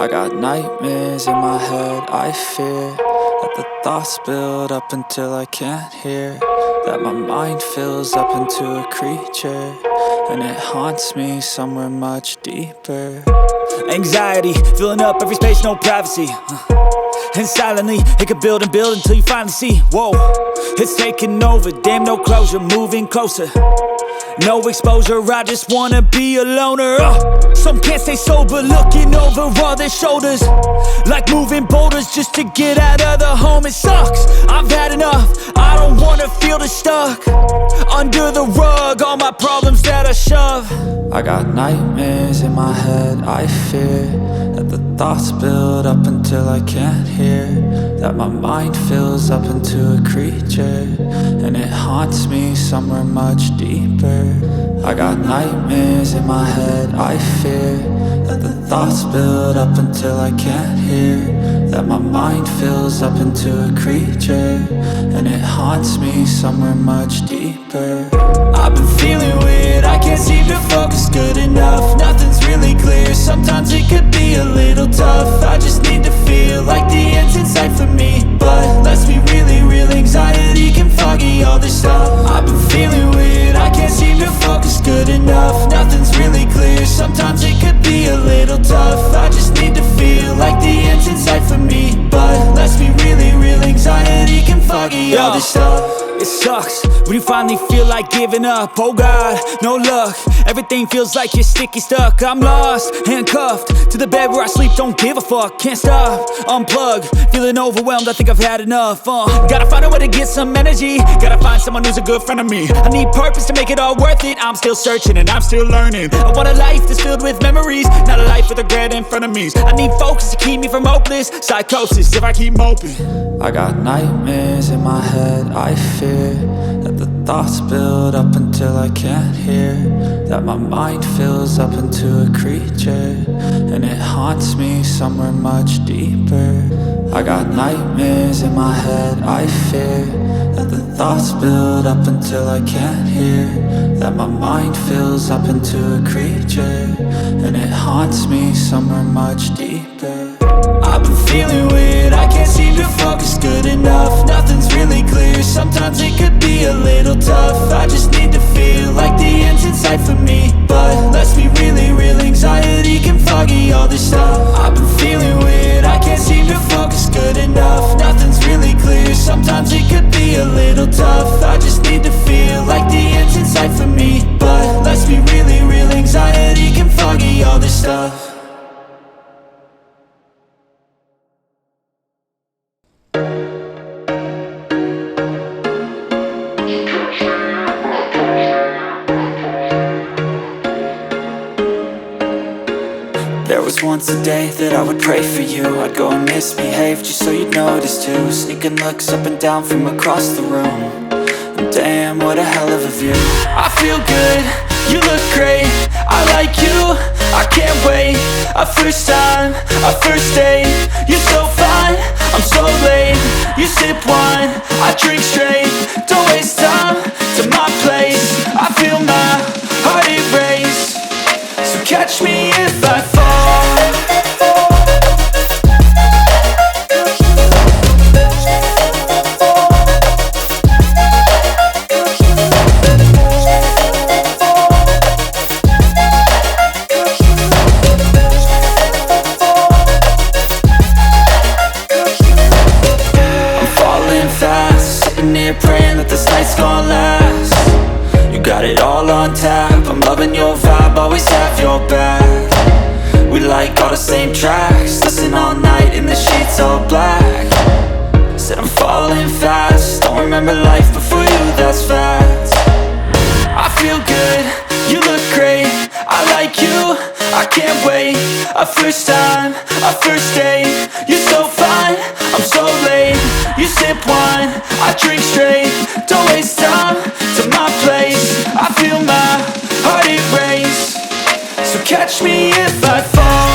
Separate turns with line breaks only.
I got nightmares in my head, I fear that the thoughts build up until I can't hear, that my mind fills up into a creature, and it haunts me somewhere much deeper.
Anxiety, filling up every space, no privacy. And silently, it could build and build until you finally see, whoa, it's taking over, damn no closure, moving closer. No exposure, I just wanna be a loner. Some can't stay sober, looking over all their shoulders, like moving boulders just to get out of the home. It sucks, I've had enough, I don't wanna feel the stuck under the rug, all my problems that I shove.
I got nightmares in my head, I fear that the thoughts build up until I can't hear, that my mind fills up into a creature, and it haunts me somewhere much deeper. I got nightmares in my head, I fear that the thoughts build up until I can't hear, that my mind fills up into a creature, and it haunts me somewhere much deeper.
I've been feeling weird, I can't seem to focus good enough. Nothing's really clear, sometimes it could be a little tough. I just need to feel like the end's in sight for me, but let's be really real, anxiety can foggy all this stuff. I've been feeling weird, I can't seem to focus good enough. Nothing's really clear, sometimes it could be a little tough. I just need to feel like the end's in sight for me, but let's be really real, anxiety can foggy all this stuff. It sucks when you finally feel like giving up. Oh God, no luck, everything feels like you're sticky stuck. I'm lost, handcuffed to the bed where I sleep, don't give a fuck. Can't stop, unplug, feeling overwhelmed, I think I've had enough. Gotta find a way to get some energy, gotta find someone who's a good friend of me. I need purpose to make it all worth it, I'm still searching and I'm still learning. I want a life that's filled with memories, not a life with regret and frenemies. I need focus to keep me from hopeless psychosis if I keep moping.
I got nightmares in my head, I fear that the thoughts build up until I can't hear, that my mind fills up into a creature, and it haunts me somewhere much deeper. I got nightmares in my head, I fear that the thoughts build up until I can't hear, that my mind fills up into a creature, and it haunts me somewhere much deeper.
I've been feeling weird, I can't seem to focus good enough. Nothing's really clear, sometimes it could be a little tough. I just need to feel like the end's in sight for me, but let's be really real, anxiety can foggy all this stuff. I've been feeling weird, I can't seem to focus good enough. Nothing's really clear, sometimes it could be a little tough. I just need to feel like the end's in sight for me, but let's be really real, anxiety can foggy all this stuff.
There was once a day that I would pray for you. I'd go and misbehave just so you'd notice too. Sneaking looks up and down from across the room, and damn, what a hell of a view.
I feel good, you look great, I like you, I can't wait. A first time, a first date, you're so fine, I'm so late. You sip wine, I drink straight, don't waste time to my place. I feel my heart erase, so catch me if I fall.
Praying that this night's gonna last. You got it all on tap, I'm loving your vibe, always have your back. We like all the same tracks, listen all night in the sheets all black. Said I'm falling fast, don't remember life before you, that's facts. I feel good, you look great, I like you, I can't wait. A first time, a first date, you're so fine, I'm so late. You sip wine, I drink straight, don't waste time to my place. I feel my heart erase, so catch me if I fall.